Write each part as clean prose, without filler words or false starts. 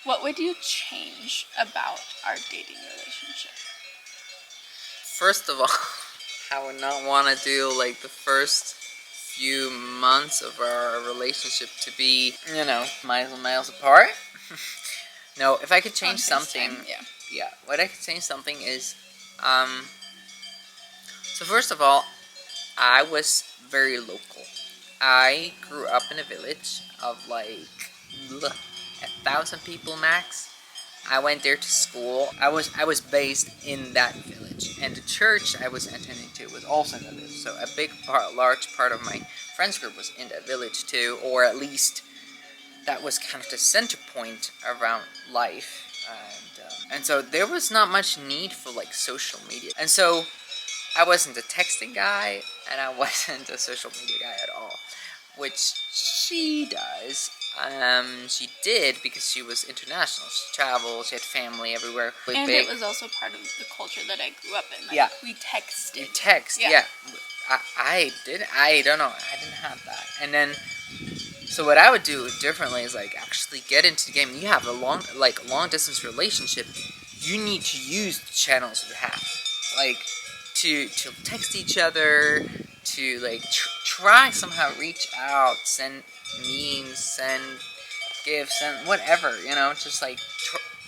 What would you change about our dating relationship? First of all, I would not want to do like the first few months of our relationship to be, miles and miles apart. No, if I could change something, what I could change something is, so first of all, I was very local. I grew up in a village of like 1,000 people max. I went there to school. I was based in that village, and the church I was attending to was also in the village. So a large part of my friends group was in that village too, or at least that was kind of the center point around life. And so there was not much need for like social media, and so I wasn't a texting guy, and I wasn't a social media guy at all, which she does. She did because she was international. She traveled, she had family everywhere. And big. It was also part of the culture that I grew up in. Like, yeah. We texted. You text, yeah. I don't know. I didn't have that. And then, so what I would do differently is like actually get into the game. You have a long distance relationship. You need to use the channels you have. Like, to text each other, to like try somehow reach out, send memes, send gifts, and whatever, just like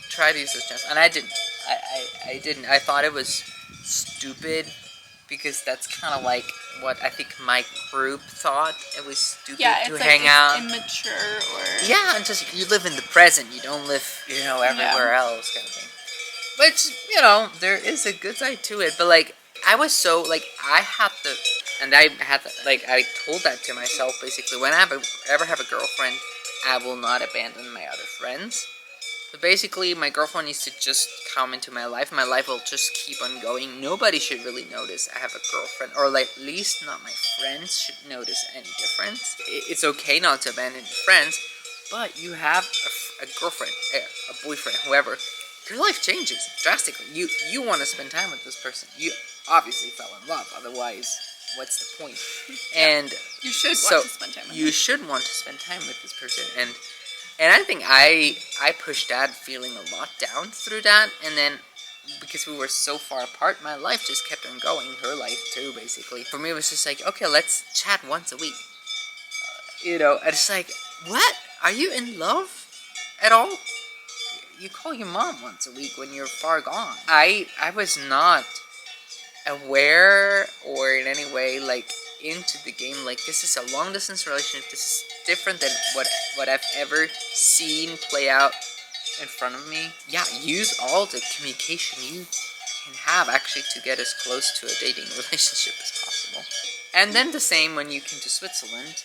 try to use those channels. And I didn't. I didn't. I thought it was stupid because that's kind of like what I think my group thought. It was stupid to hang out. Immature or and just you live in the present. You don't live, everywhere else kind of thing. Which, there is a good side to it. But like I was so like I told that to myself basically. When I ever have a girlfriend, I will not abandon my other friends. So basically, my girlfriend needs to just come into my life. My life will just keep on going. Nobody should really notice I have a girlfriend, or like at least not my friends should notice any difference. It's okay not to abandon your friends, but you have a girlfriend, a boyfriend, whoever. Your life changes drastically. You want to spend time with this person. You obviously fell in love. Otherwise, what's the point? And you should want to spend time with you should want to spend time with this person. And I think I pushed that feeling a lot down through that. And then because we were so far apart, my life just kept on going. Her life too, basically. For me, it was just like, okay, let's chat once a week. And it's like, what? Are you in love at all? You call your mom once a week when you're far gone. I was not aware or in any way like into the game. Like, this is a long distance relationship. This is different than what I've ever seen play out in front of me. Yeah, use all the communication you can have actually to get as close to a dating relationship as possible. And then the same when you came to Switzerland.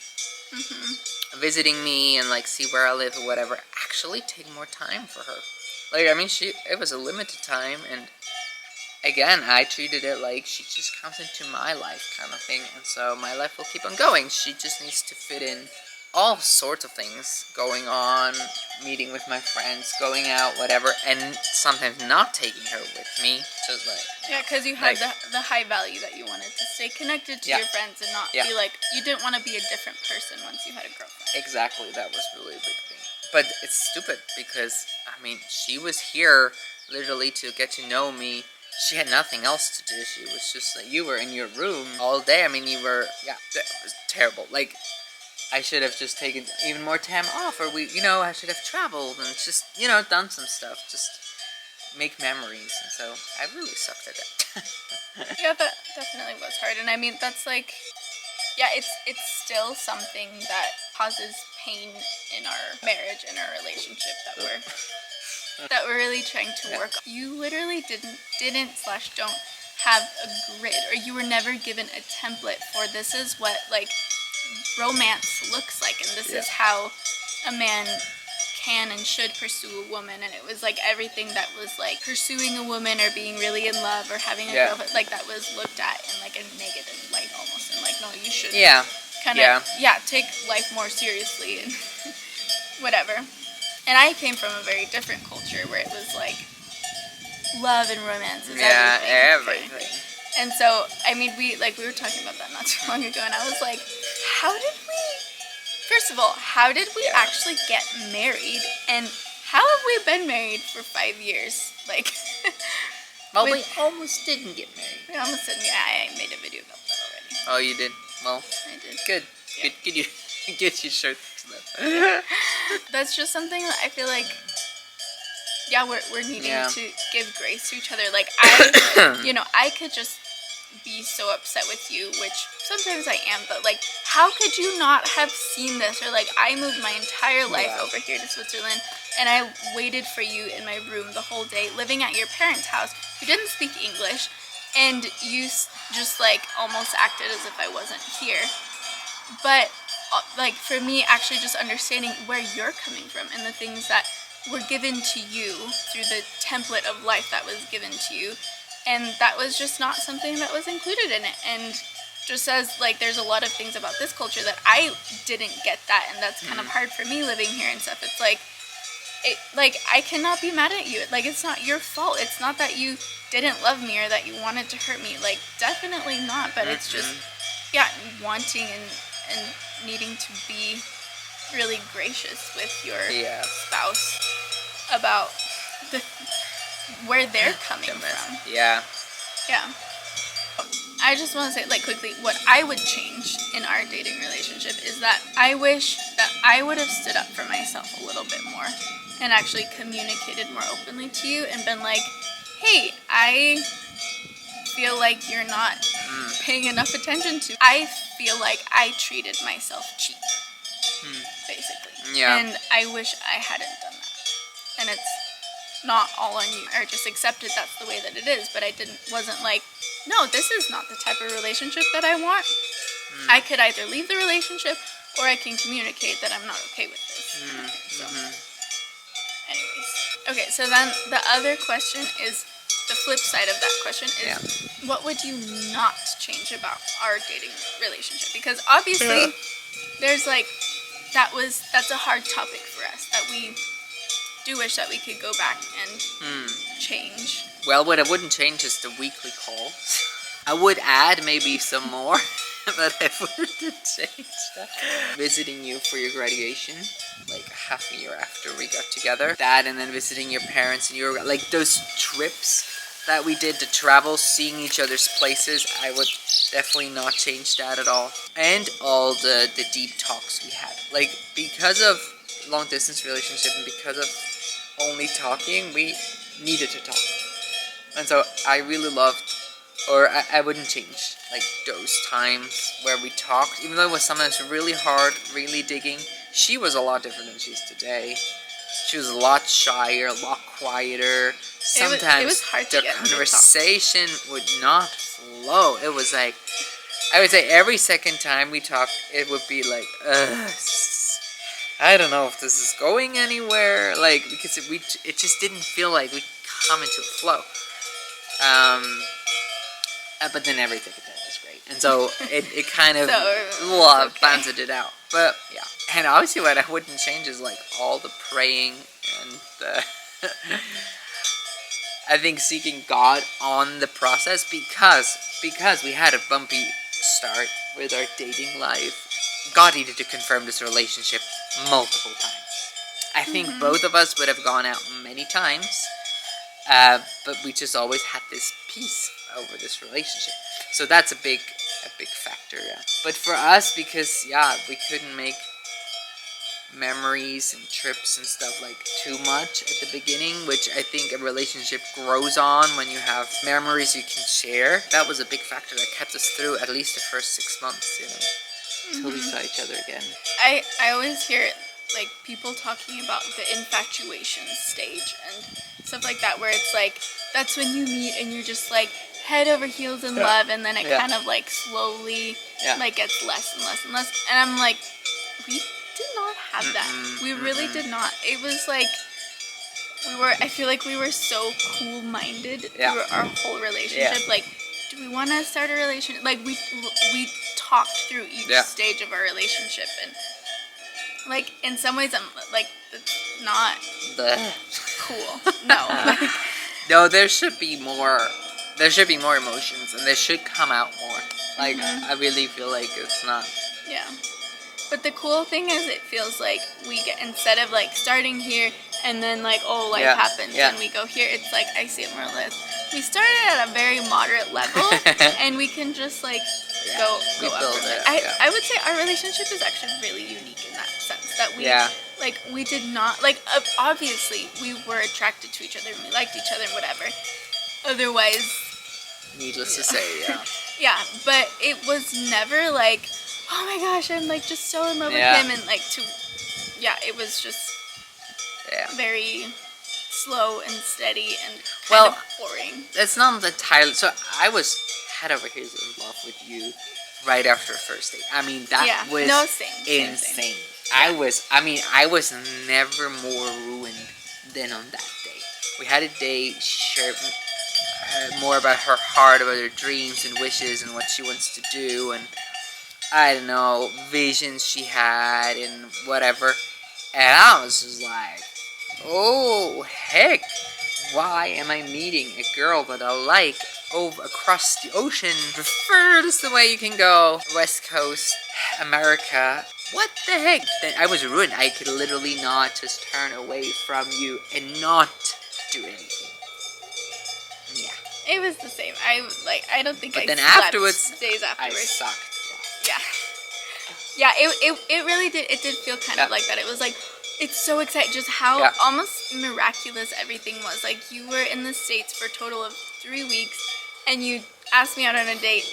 Visiting me and like see where I live or whatever. Actually take more time for her. Like, I mean, it was a limited time, and again, I treated it like she just comes into my life kind of thing, and so my life will keep on going. She just needs to fit in all sorts of things going on, meeting with my friends, going out, whatever, and sometimes not taking her with me. Just like because you had the high value that you wanted to stay connected to your friends and not be like, you didn't want to be a different person once you had a girlfriend. Exactly, that was really a big thing. But it's stupid because, I mean, she was here literally to get to know me. She had nothing else to do. She was just like, you were in your room all day. I mean, it was terrible. Like, I should have just taken even more time off, or I should have traveled and just, done some stuff, just make memories. And so I really sucked at that. Yeah, that definitely was hard. And I mean, that's like, it's still something that causes pain in our marriage and our relationship that we're really trying to work on. You literally don't have a grid, or you were never given a template for this is what like romance looks like, and this is how a man can and should pursue a woman. And it was like everything that was like pursuing a woman or being really in love or having a girlfriend, like that was looked at in like a negative light almost, and like, no, you should take life more seriously and whatever. And I came from a very different culture where it was like love and romance is everything. Everything. And so, I mean, we were talking about that not too long ago, and I was like, how did we actually get married, and how have we been married for 5 years? Like, Well, we almost didn't get married. we almost said, yeah, I made a video about that already. Oh, you did? Well, I did. good. Yeah. Good you get your shirt that. That's just something that I feel like, yeah, we're needing Yeah. to give grace to each other. Like, I, I could just be so upset with you, which sometimes I am, but like, how could you not have seen this? Or like, I moved my entire life over here to Switzerland, and I waited for you in my room the whole day, living at your parents' house, who didn't speak English, and you just like almost acted as if I wasn't here. But like, for me, actually just understanding where you're coming from and the things that were given to you through the template of life that was given to you, and that was just not something that was included in it. And just as like, there's a lot of things about this culture that I didn't get that, and that's kind of hard for me living here and stuff. It's like, I cannot be mad at you. Like, it's not your fault. It's not that you didn't love me or that you wanted to hurt me. Like, definitely not. But it's just, yeah, wanting and needing to be really gracious with your spouse about where they're coming from. Yeah. Yeah. I just want to say, like, quickly, what I would change in our dating relationship is that I wish that I would have stood up for myself a little bit more and actually communicated more openly to you and been like, hey, I feel like you're not paying enough attention to. I feel like I treated myself cheap, basically. Yeah. And I wish I hadn't done that. And it's not all on you. I just accepted that's the way that it is, but I wasn't like, no, this is not the type of relationship that I want. I could either leave the relationship or I can communicate that I'm not okay with this. So, anyways. Okay, so then the other question is, the flip side of that question is, what would you not change about our dating relationship? Because obviously, there's like, that's a hard topic for us, that we do wish that we could go back and change. Well, what I wouldn't change is the weekly calls. I would add maybe some more, but I wouldn't change that. Visiting you for your graduation, like half a year after we got together. That, and then visiting your parents and your, like, those trips that we did to travel, seeing each other's places, I would definitely not change that at all. And all the deep talks we had. Like, because of long distance relationship and because of only talking, we needed to talk. And so I really loved, or I wouldn't change, like, those times where we talked, even though it was sometimes really hard, really digging. She was a lot different than she is today. She was a lot shyer, a lot quieter. Sometimes it was hard to the get her to conversation would not flow. It was like, I would say every second time we talked, it would be like, I don't know if this is going anywhere, like, because it just didn't feel like we come into a flow. But then everything was great, and so it kind of balanced it out. But yeah, and obviously what I wouldn't change is like all the praying and the I think seeking God on the process, because we had a bumpy start with our dating life. God needed to confirm this relationship multiple times. I think both of us would have gone out many times, but we just always had this peace over this relationship. So that's a big factor, yeah. But for us, because, we couldn't make memories and trips and stuff like too much at the beginning, which I think a relationship grows on when you have memories you can share. That was a big factor that kept us through at least the first 6 months, until we saw each other again. I always hear like people talking about the infatuation stage and stuff like that, where it's like, that's when you meet and you're just like head over heels in love, and then it kind of like slowly like gets less and less and less. And I'm like, we did not have that. We really did not. It was like, I feel like we were so cool-minded through our whole relationship. Like, do we want to start a relationship? Like, we talked through each stage of our relationship, and like, in some ways, I'm like, it's not cool. No. Like, no, there should be more. There should be more emotions, and they should come out more. Like, I really feel like it's not. Yeah. But the cool thing is, it feels like we get, instead of like starting here and then like, oh, life Yeah, happens yeah. and we go here. It's like, I see it more or less. We started at a very moderate level, and we can just like go we up build from it there. up, yeah. I would say our relationship is actually really unique in that sense, that we Yeah. like, we did not like, obviously we were attracted to each other and we liked each other and whatever. Otherwise, Needless to say, yeah. yeah, but it was never like, oh my gosh, I'm like just so in love Yeah. with him, and like yeah, it was just Yeah. very slow and steady and kind Well, of boring. It's not entirely. So I was head over heels in love with you right after first date. I mean, that Yeah. was No, same, same. insane. I was never more ruined than on that day. We had a day, shared more about her heart, about her dreams and wishes and what she wants to do, and I don't know, visions she had and whatever. And I was just like, oh heck, why am I meeting a girl that I like over across the ocean, the furthest away you can go, West Coast, America? What the heck? Then I was ruined. I could literally not just turn away from you and not do anything. Yeah. It was the same. I don't think But I then slept afterwards, days I afterwards. sucked. Yeah. Yeah, it really did. It did feel kind Yeah. of like that. It was like, it's so exciting, just how Yeah. almost miraculous everything was. Like, you were in the States for a total of 3 weeks, and you asked me out on a date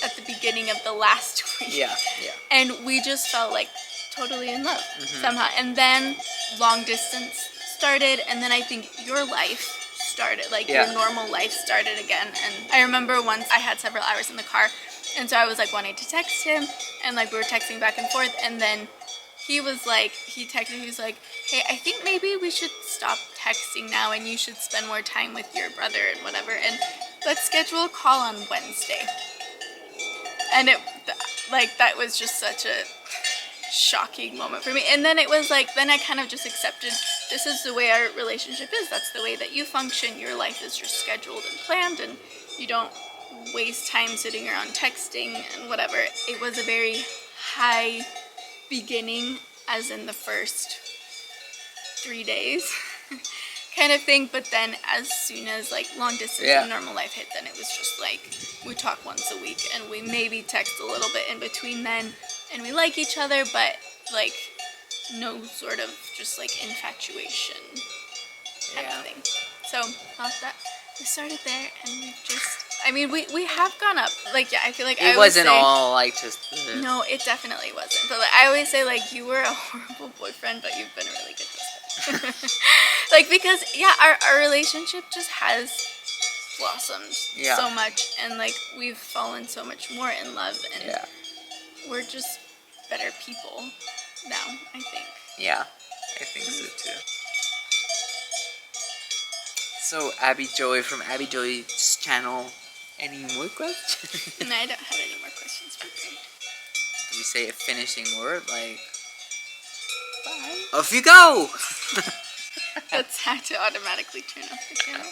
at the beginning of the last week. Yeah, yeah. And we just felt like totally in love somehow. And then long distance started, and then I think your life started, like Yeah. your normal life started again. And I remember once I had several hours in the car, and so I was like wanting to text him, and like we were texting back and forth, and then he was like, he texted, he was like, hey, I think maybe we should stop texting now and you should spend more time with your brother and whatever, and let's schedule a call on Wednesday. And that was just such a shocking moment for me. And then it was like, then I kind of just accepted, this is the way our relationship is. That's the way that you function. Your life is just scheduled and planned, and you don't waste time sitting around texting and whatever. It was a very high beginning, as in the first 3 days kind of thing, but then as soon as like long distance and normal life hit, then it was just like we talk once a week and we maybe text a little bit in between then, and we like each other, but like no sort of just like infatuation kind of thing. So that we started there, and we've just, I mean, we have gone up. Like, yeah, I feel like It wasn't all like just. No, it definitely wasn't. But like, I always say, like, you were a horrible boyfriend, but you've been a really good husband. Like, because yeah, our relationship just has blossomed so much, and like we've fallen so much more in love, and we're just better people now, I think. Yeah, I think so too. So, Abby Joy from Abby Joy's channel. Any more questions? No, I don't have any more questions for you. Do we say a finishing word like? Bye. Off you go! That's how to automatically turn off the camera.